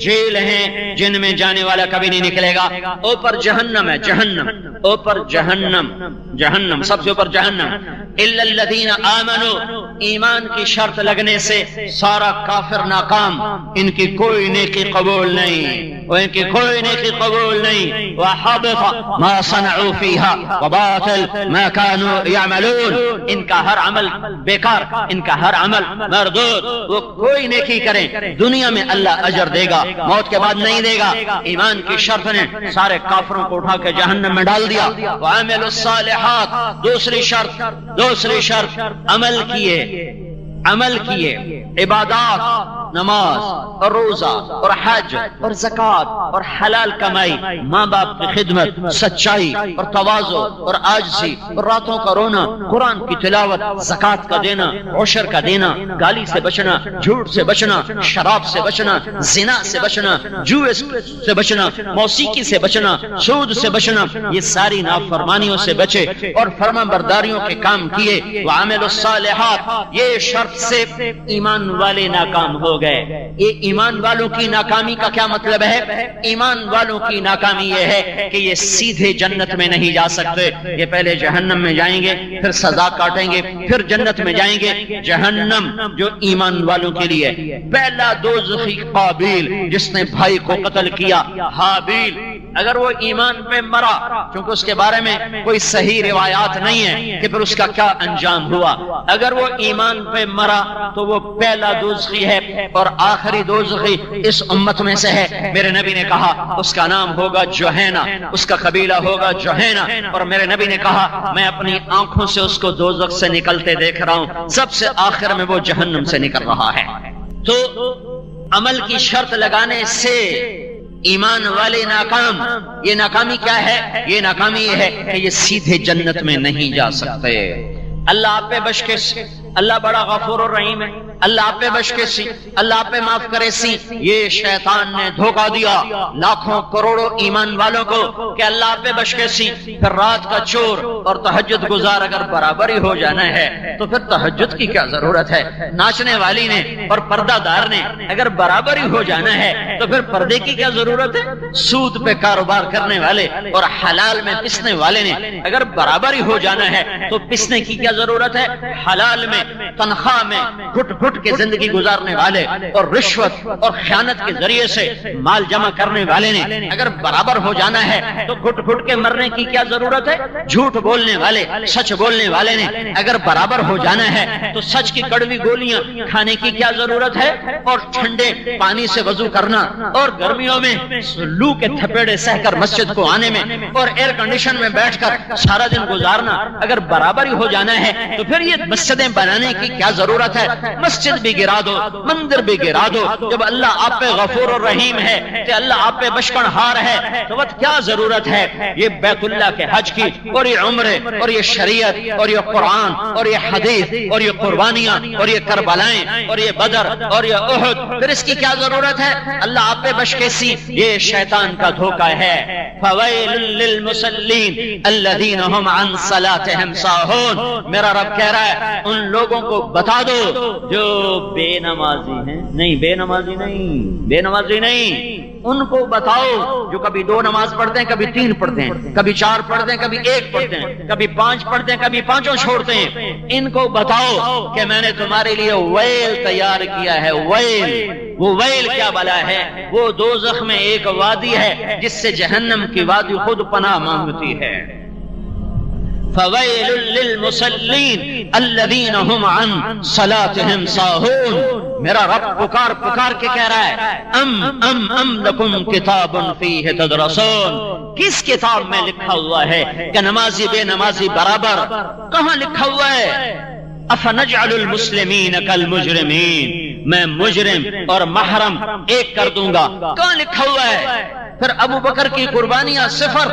Jail ہیں جن میں جانے والا کبھی نہیں نکلے گا. اوپر جہنم ہے, جہنم اوپر جہنم, جہنم سب سے اوپر جہنم. الا الذین آمنوا, ایمان کی شرط لگنے سے سارا کافر ناکام, ان کی کوئی نیکی قبول نہیں, وہ ان کی کوئی نیکی قبول نہیں. وحبط ما صنعوا فيها وباطل ما كانوا يعملون, ان کا ہر عمل بیکار, ان کا ہر عمل مردود. وہ کوئی نیکی کریں دنیا میں اللہ اجر دے گا, موت کے بعد نہیں دے گا. ایمان کی شرط نے سارے کافروں کو اٹھا کے جہنم میں ڈال دیا. وعملوا الصالحات, دوسری شرط عمل کیے, عمل کیے, عبادات, نماز اور روزہ اور حج اور زکوٰۃ اور حلال کمائی, ماں باپ کی خدمت, سچائی اور تواضع اور عاجزی اور راتوں کا رونا, قرآن کی تلاوت, زکوٰۃ کا دینا, عشر کا دینا, گالی سے بچنا, جھوٹ سے بچنا, شراب سے بچنا, زنا سے بچنا, جوئے سے بچنا, موسیقی سے بچنا, سود سے بچنا. یہ ساری نافرمانیوں سے بچے اور فرما برداریوں کے کام کیے. وعملوا الصالحات, یہ شرط سے ایمان والے ناکام ہو گئے. یہ ایمان والوں کی ناکامی کا کیا مطلب ہے؟ ایمان والوں کی ناکامی یہ ہے کہ یہ سیدھے جنت میں نہیں جا سکتے. یہ پہلے جہنم میں جائیں گے, پھر سزا کاٹیں گے, پھر جنت میں جائیں گے. جہنم جو ایمان والوں کے لیے, پہلا دوزخی قابیل جس نے بھائی کو قتل کیا, حابیل, اگر وہ ایمان پہ مرا, کیونکہ اس کے بارے میں کوئی صحیح روایات نہیں ہے کہ پھر اس کا کیا انجام ہوا. اگر وہ ایمان پہ مرا تو وہ پہلا دوزخی ہے, اور آخری دوزخی اس امت میں سے ہے. میرے نبی نے کہا اس کا نام ہوگا جوہینا, اس کا قبیلہ ہوگا جوہینا. اور میرے نبی نے کہا میں اپنی آنکھوں سے اس کو دوزخ سے نکلتے دیکھ رہا ہوں, سب سے آخر میں وہ جہنم سے نکل رہا ہے. تو عمل کی شرط لگانے سے ایمان والے ناکام. یہ ناکامی کیا ہے؟ یہ ناکامی یہ ہے کہ یہ سیدھے جنت میں نہیں جا سکتے. اللہ آپ پہ بش کے, اللہ بڑا غفور الرحیم ہے, اللہ آپ پہ بش کے سی, اللہ آپ پہ معاف کرے سی. یہ شیطان نے دھوکہ دیا لاکھوں کروڑوں ایمان والوں کو کہ اللہ آپ پہ بش کے سی. پھر رات کا چور اور تہجد گزار اگر برابر ہی ہو جانا ہے تو پھر تہجد کی کیا ضرورت ہے؟ ناچنے والی نے اور پردہ دار نے اگر برابر ہی ہو جانا ہے تو پھر پردے کی کیا ضرورت ہے؟ سود پہ کاروبار کرنے والے اور حلال میں پسنے والے نے اگر برابر ہی ہو جانا ہے تو پسنے کی کیا ضرورت ہے؟ حلال میں, تنخواہ میں گھٹ گھٹ کے زندگی گزارنے والے اور رشوت اور خیانت کے ذریعے سے مال جمع کرنے والے نے اگر برابر ہو جانا ہے تو گھٹ گھٹ کے مرنے کی کیا ضرورت ہے؟ جھوٹ بولنے والے, سچ بولنے والے نے اگر برابر ہو جانا ہے تو سچ کی کڑوی گولیاں کھانے کی کیا ضرورت ہے؟ اور ٹھنڈے پانی سے وضو کرنا اور گرمیوں میں لو کے تھپیڑے سہ کر مسجد کو آنے میں اور ایئر کنڈیشن میں بیٹھ کر سارا دن گزارنا اگر برابر ہی ہو جانا ہے تو پھر یہ مسجدیں بنانے کی کیا ضرورت ہے؟ مسجد بھی گرا دو, مندر بھی گرا دو. جب اللہ آپ پہ غفور الرحیم ہے, کہ اللہ آپ پہ بشکن ہار ہے, تو کیا ضرورت ہے یہ بیت اللہ کے حج کی اور یہ عمرے اور یہ شریعت اور یہ قرآن اور یہ حدیث اور یہ قربانیاں اور یہ کربلائیں اور یہ بدر اور یہ احد, پھر اس کی کیا ضرورت ہے؟ اللہ آپ پہ بش کے سی. یہ شیطان کا دھوکہ ہے. فویل للمصلین الذین هم عن صلاتهم ساہون. میرا رب کہہ رہا ہے ان لوگوں کو بتا دو جو بے نمازی ہیں. نہیں, بے نمازی نہیں, بے نمازی نہیں, ان کو بتاؤ جو کبھی 2 نماز پڑھتے ہیں, کبھی 3 پڑھتے ہیں, کبھی 4 پڑھتے ہیں, کبھی 1 پڑھتے ہیں, کبھی 5 پڑھتے ہیں, کبھی 5 چھوڑتے ہیں. ان کو بتاؤ کہ میں نے تمہارے لیے ویل تیار کیا ہے. ویل, وہ ویل کیا بلا ہے؟ وہ دوزخ میں ایک وادی ہے جس سے جہنم کی وادی خود پناہ مانگتی ہے. فویل للمصلین الذین هم عن صلاتهم ساہون. میرا رب پکار کے کہہ رہا ہے ام لکم کتاب فیہ تدرسون. کس کتاب میں لکھا ہوا ہے کہ نمازی بے نمازی برابر؟ کہاں لکھا ہوا ہے؟ افنجعل المسلمین کالمجرمین. میں مجرم اور محرم ایک کر دوں گا. کہاں لکھا ہوا ہے؟ پھر ابو بکر کی قربانیاں 0,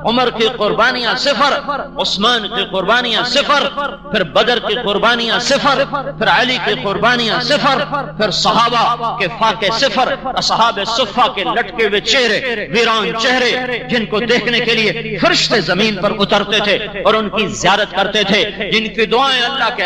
عمر کی قربانیاں 0, عثمان کی قربانیاں 0, پھر بدر کی قربانیاں 0, پھر علی کی قربانیاں 0, پھر صحابہ کے فاقے 0, اصحاب صفہ کے لٹکے ہوئے چہرے, ویران چہرے جن کو دیکھنے کے لیے فرشتے زمین پر اترتے تھے اور ان کی زیارت کرتے تھے, جن کی دعائیں اللہ کے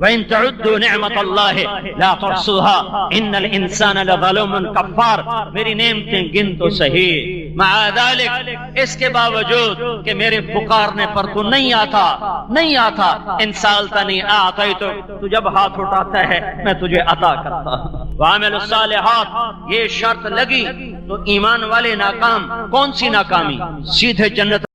وَإِن تَعُدُّوا نِعْمَةَ اللَّهِ لَا تُحْصُوهَا إِنَّ الْإِنسَانَ لَظَلُومٌ كَفَّارٌ، میری نعمتیں گن تو صحیح، مع ذلك اس کے باوجود کہ میرے پکارنے پر تو نہیں آتا، ان سالتنی اعطیت، تو جب ہاتھ اٹھاتا ہے میں تجھے عطا کرتا ہوں۔ وعمل الصالحات، یہ شرط لگی تو ایمان والے ناکام، کون سی ناکامی؟ سیدھے جنت